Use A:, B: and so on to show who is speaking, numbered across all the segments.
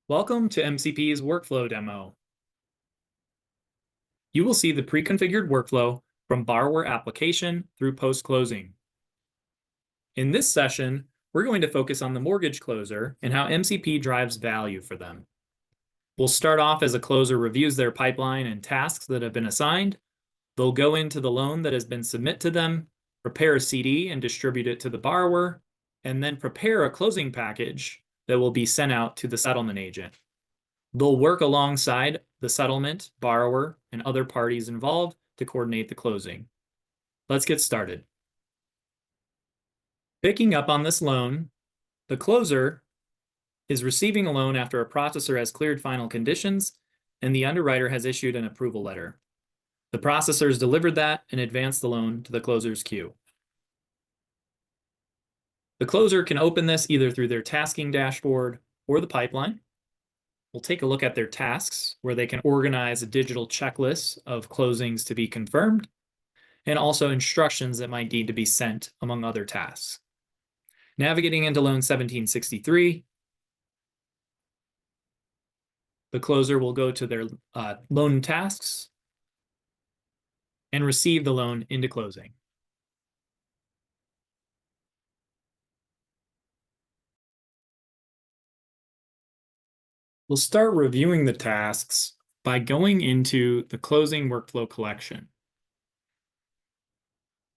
A: Welcome to MCP's workflow demo. You will see the pre-configured workflow from borrower application through post-closing. In this session, we're going to focus on the mortgage closer and how MCP drives value for them. We'll start off as a closer reviews their pipeline and tasks that have been assigned. They'll go into the loan that has been submitted to them, prepare a CD and distribute it to the borrower, and then prepare a closing package that will be sent out to the settlement agent. They'll work alongside the settlement, borrower, and other parties involved to coordinate the closing. Let's get started. Picking up on this loan, the closer is receiving a loan after a processor has cleared final conditions and the underwriter has issued an approval letter. The processor has delivered that and advanced the loan to the closer's queue. The closer can open this either through their tasking dashboard or the pipeline. We'll take a look at their tasks, where they can organize a digital checklist of closings to be confirmed, and also instructions that might need to be sent, among other tasks. Navigating into loan 1763, the closer will go to their loan tasks and receive the loan into closing. We'll start reviewing the tasks by going into the closing workflow collection.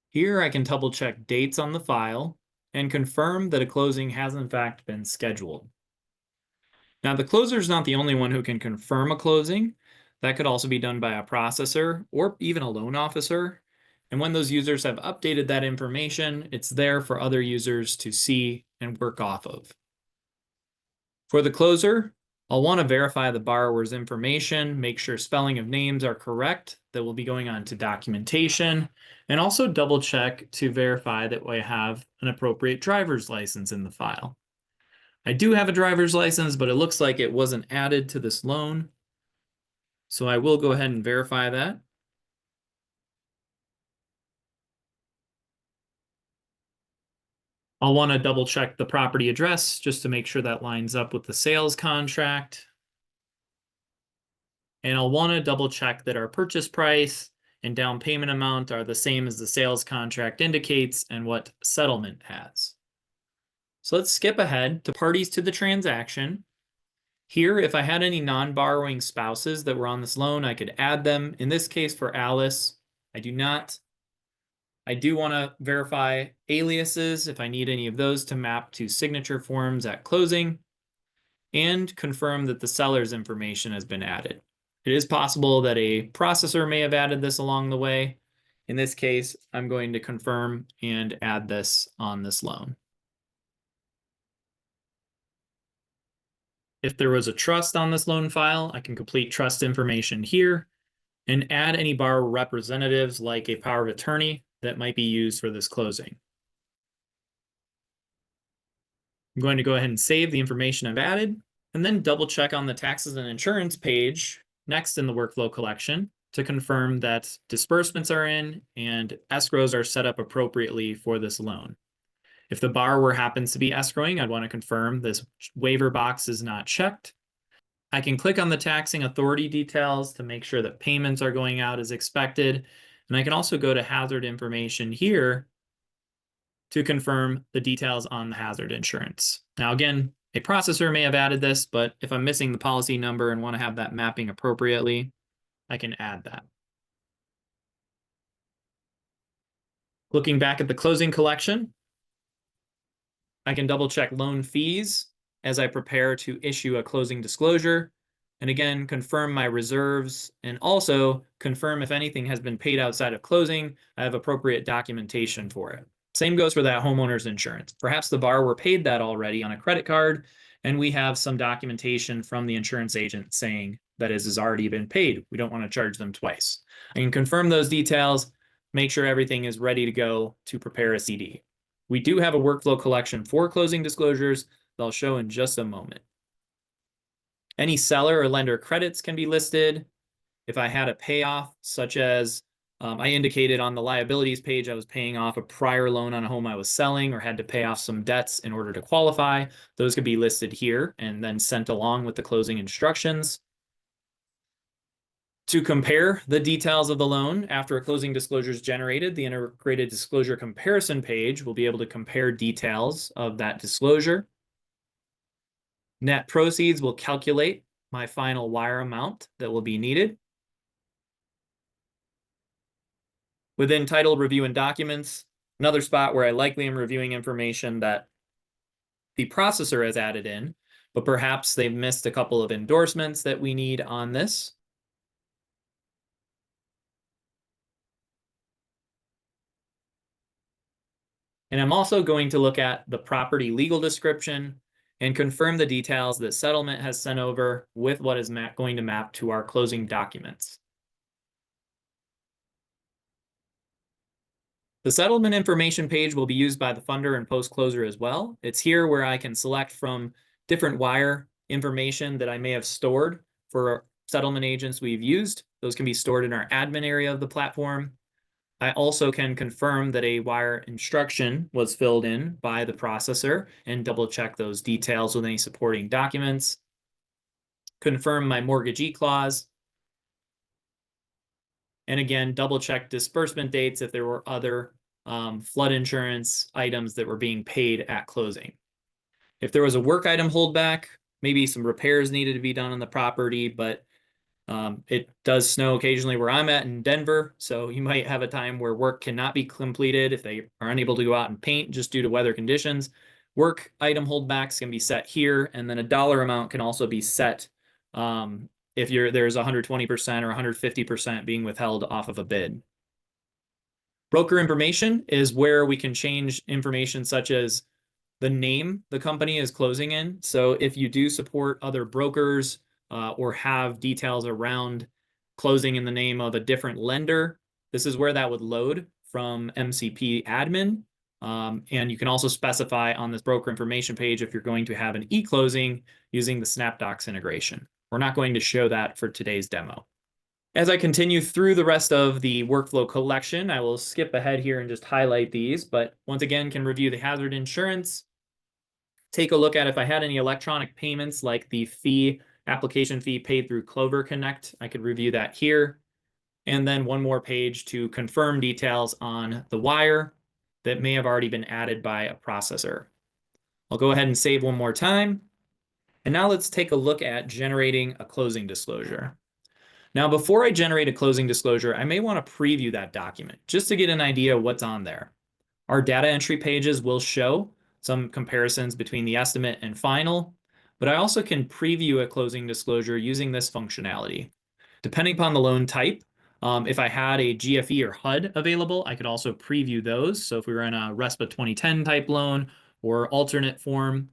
A: Here I can double check dates on the file and confirm that a closing has in fact been scheduled. Now the closer is not the only one who can confirm a closing. That could also be done by a processor or even a loan officer. And when those users have updated that information, it's there for other users to see and work off of. For the closer, I'll want to verify the borrower's information, make sure spelling of names are correct. That will be going on to documentation, and also double check to verify that we have an appropriate driver's license in the file. I do have a driver's license, but it looks like it wasn't added to this loan. So I will go ahead and verify that. I'll want to double check the property address just to make sure that lines up with the sales contract. And I'll want to double check that our purchase price and down payment amount are the same as the sales contract indicates and what settlement has. So let's skip ahead to parties to the transaction. Here, if I had any non-borrowing spouses that were on this loan, I could add them. In this case, for Alice, I do not. I do want to verify aliases if I need any of those to map to signature forms at closing, and confirm that the seller's information has been added. It is possible that a processor may have added this along the way. In this case, I'm going to confirm and add this on this loan. If there was a trust on this loan file, I can complete trust information here and add any borrower representatives like a power of attorney that might be used for this closing. I'm going to go ahead and save the information I've added and then double check on the taxes and insurance page next in the workflow collection to confirm that disbursements are in and escrows are set up appropriately for this loan. If the borrower happens to be escrowing, I'd want to confirm this waiver box is not checked. I can click on the taxing authority details to make sure that payments are going out as expected. And I can also go to hazard information here to confirm the details on the hazard insurance. Now, again, a processor may have added this, but if I'm missing the policy number and want to have that mapping appropriately, I can add that. Looking back at the closing collection, I can double check loan fees as I prepare to issue a closing disclosure. And again, confirm my reserves and also confirm if anything has been paid outside of closing, I have appropriate documentation for it. Same goes for that homeowner's insurance. Perhaps the borrower paid that already on a credit card, and we have some documentation from the insurance agent saying that it has already been paid. We don't want to charge them twice. I can confirm those details, make sure everything is ready to go to prepare a CD. We do have a workflow collection for closing disclosures that I'll show in just a moment. Any seller or lender credits can be listed. If I had a payoff, such as I indicated on the liabilities page I was paying off a prior loan on a home I was selling or had to pay off some debts in order to qualify. Those could be listed here and then sent along with the closing instructions. To compare the details of the loan after a closing disclosure is generated, the integrated disclosure comparison page will be able to compare details of that disclosure. Net proceeds will calculate my final wire amount that will be needed. Within title, review, and documents, another spot where I likely am reviewing information that the processor has added in, but perhaps they've missed a couple of endorsements that we need on this. And I'm also going to look at the property legal description and confirm the details that settlement has sent over with what is going to map to our closing documents. The settlement information page will be used by the funder and post-closer as well. It's here where I can select from different wire information that I may have stored for settlement agents we've used. Those can be stored in our admin area of the platform. I also can confirm that a wire instruction was filled in by the processor and double check those details with any supporting documents. Confirm my mortgagee clause. And again, double check disbursement dates if there were other flood insurance items that were being paid at closing. If there was a work item holdback, maybe some repairs needed to be done on the property, but it does snow occasionally where I'm at in Denver, so you might have a time where work cannot be completed if they are unable to go out and paint just due to weather conditions. Work item holdbacks can be set here, and then a dollar amount can also be set if there's 120% or 150% being withheld off of a bid. Broker information is where we can change information such as the name the company is closing in. So if you do support other brokers or have details around closing in the name of a different lender, this is where that would load from MCP admin. And you can also specify on this broker information page if you're going to have an e-closing using the SnapDocs integration. We're not going to show that for today's demo. As I continue through the rest of the workflow collection, I will skip ahead here and just highlight these, but once again, can review the hazard insurance, take a look at if I had any electronic payments like the application fee paid through Clover Connect. I could review that here. And then one more page to confirm details on the wire that may have already been added by a processor. I'll go ahead and save one more time. And now let's take a look at generating a closing disclosure. Now, before I generate a closing disclosure, I may want to preview that document just to get an idea of what's on there. Our data entry pages will show some comparisons between the estimate and final, but I also can preview a closing disclosure using this functionality. Depending upon the loan type, if I had a GFE or HUD available, I could also preview those. So if we were in a RESPA 2010 type loan or alternate form,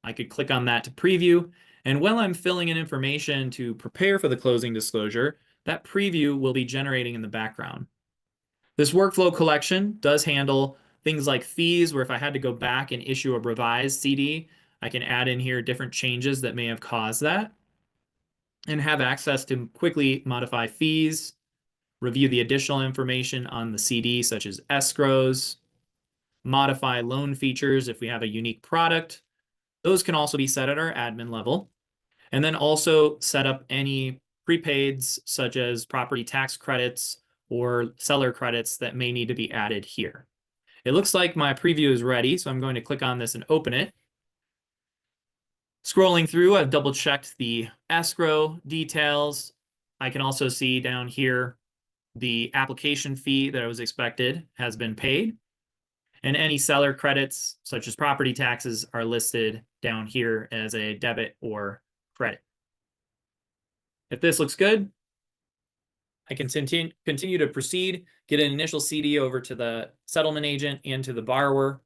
A: I could click on that to preview. And while I'm filling in information to prepare for the closing disclosure, that preview will be generating in the background. This workflow collection does handle things like fees, where if I had to go back and issue a revised CD, I can add in here different changes that may have caused that and have access to quickly modify fees, review the additional information on the CD, such as escrows, modify loan features if we have a unique product. Those can also be set at our admin level. And then also set up any prepaids such as property tax credits or seller credits that may need to be added here. It looks like my preview is ready, so I'm going to click on this and open it. Scrolling through, I've double checked the escrow details. I can also see down here the application fee that was expected has been paid. And any seller credits, such as property taxes, are listed down here as a debit or credit. If this looks good, I can continue to proceed, get an initial CD over to the settlement agent and to the borrower.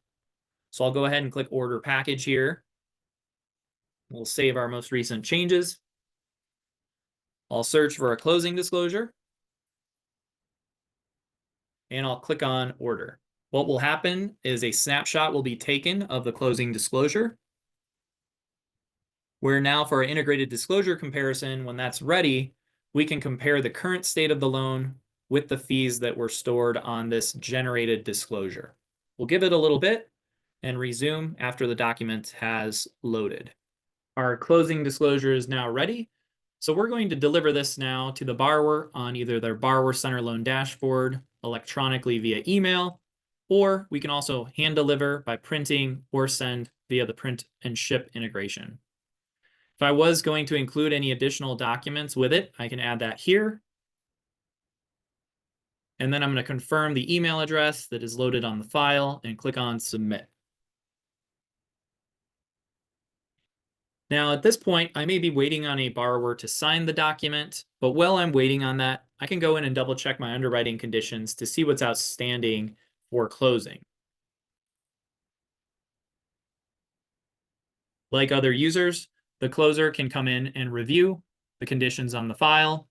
A: So I'll go ahead and click Order Package here. We'll save our most recent changes. I'll search for a closing disclosure. And I'll click on Order. What will happen is a snapshot will be taken of the closing disclosure. Where now for our integrated disclosure comparison, when that's ready, we can compare the current state of the loan with the fees that were stored on this generated disclosure. We'll give it a little bit and resume after the document has loaded. Our closing disclosure is now ready. So we're going to deliver this now to the borrower on either their Borrower Center Loan dashboard, electronically via email, or we can also hand deliver by printing or send via the print and ship integration. If I was going to include any additional documents with it, I can add that here. And then I'm going to confirm the email address that is loaded on the file and click on Submit. Now, at this point, I may be waiting on a borrower to sign the document, but while I'm waiting on that, I can go in and double check my underwriting conditions to see what's outstanding for closing. Like other users, the closer can come in and review the conditions on the file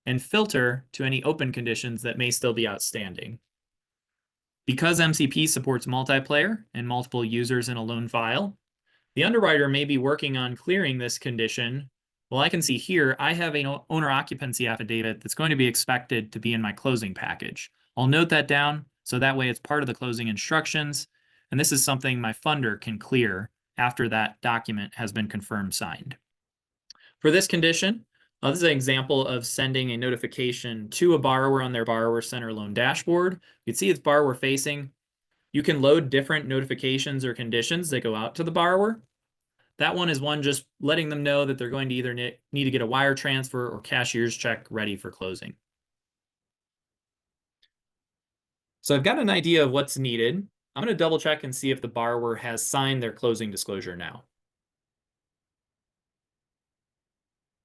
A: and filter to any open conditions that may still be outstanding. Because MCP supports multiplayer and multiple users in a loan file, the underwriter may be working on clearing this condition. Well, I can see here, I have an owner occupancy affidavit that's going to be expected to be in my closing package. I'll note that down, so that way it's part of the closing instructions, and this is something my funder can clear after that document has been confirmed signed. For this condition, this is an example of sending a notification to a borrower on their Borrower Center Loan dashboard. You can see it's borrower facing. You can load different notifications or conditions that go out to the borrower. That one is one just letting them know that they're going to either need to get a wire transfer or cashier's check ready for closing. So I've got an idea of what's needed. I'm going to double check and see if the borrower has signed their closing disclosure now.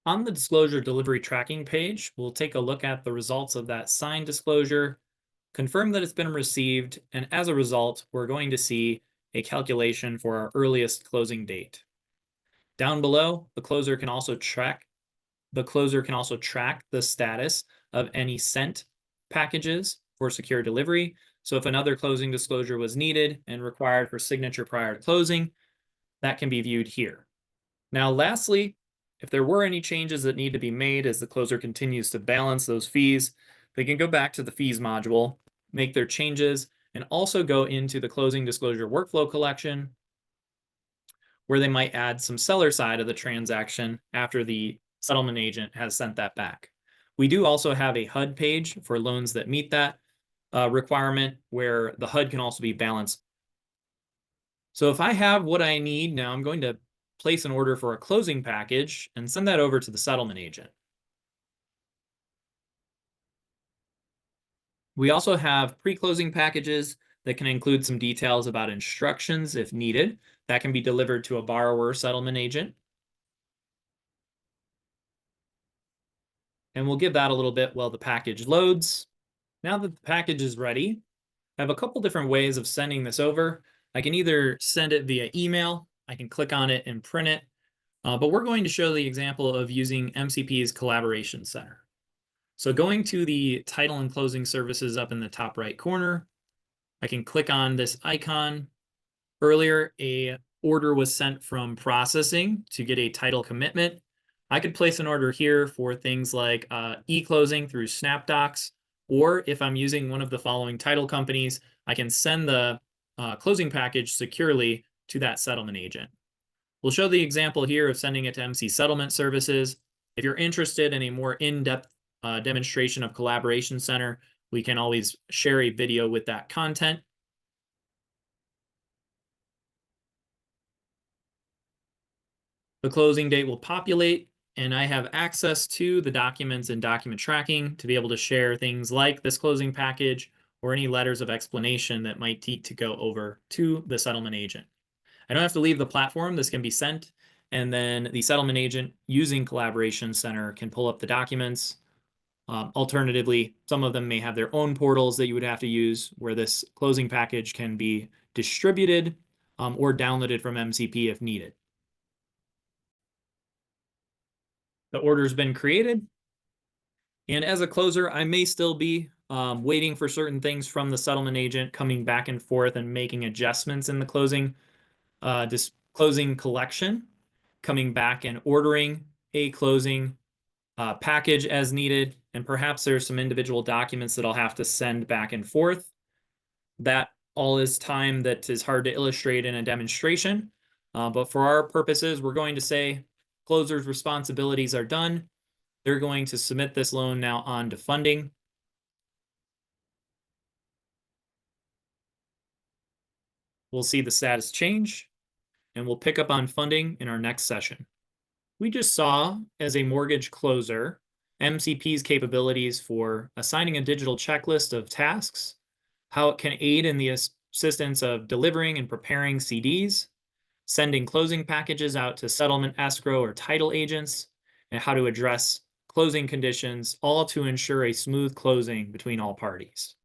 A: On the disclosure delivery tracking page, we'll take a look at the results of that signed disclosure, confirm that it's been received, and as a result, we're going to see a calculation for our earliest closing date. Down below, the closer can also track the status of any sent packages for secure delivery. So if another closing disclosure was needed and required for signature prior to closing, that can be viewed here. Now, lastly, if there were any changes that need to be made as the closer continues to balance those fees, they can go back to the fees module, make their changes, and also go into the closing disclosure workflow collection, where they might add some seller side of the transaction after the settlement agent has sent that back. We do also have a HUD page for loans that meet that requirement, where the HUD can also be balanced. So if I have what I need now, I'm going to place an order for a closing package and send that over to the settlement agent. We also have pre-closing packages that can include some details about instructions if needed. That can be delivered to a borrower settlement agent. And we'll give that a little bit while the package loads. Now that the package is ready, I have a couple different ways of sending this over. I can either send it via email, I can click on it and print it, but we're going to show the example of using MCP's Collaboration Center. So going to the title and closing services up in the top right corner, I can click on this icon. Earlier, a order was sent from processing to get a title commitment. I could place an order here for things like e-closing through SnapDocs, or if I'm using one of the following title companies, I can send the closing package securely to that settlement agent. We'll show the example here of sending it to MC Settlement Services. If you're interested in a more in-depth demonstration of Collaboration Center, we can always share a video with that content. The closing date will populate, and I have access to the documents and document tracking to be able to share things like this closing package or any letters of explanation that might need to go over to the settlement agent. I don't have to leave the platform. This can be sent, and then the settlement agent using Collaboration Center can pull up the documents. Alternatively, some of them may have their own portals that you would have to use where this closing package can be distributed or downloaded from MCP if needed. The order's been created. And as a closer, I may still be waiting for certain things from the settlement agent, coming back and forth and making adjustments in the closing collection, coming back and ordering a closing package as needed, and perhaps there's some individual documents that I'll have to send back and forth. That all is time that is hard to illustrate in a demonstration. But for our purposes, we're going to say closer's responsibilities are done. They're going to submit this loan now on to funding. We'll see the status change, and we'll pick up on funding in our next session. We just saw, as a mortgage closer, MCP's capabilities for assigning a digital checklist of tasks, how it can aid in the assistance of delivering and preparing CDs, sending closing packages out to settlement escrow or title agents, and how to address closing conditions, all to ensure a smooth closing between all parties.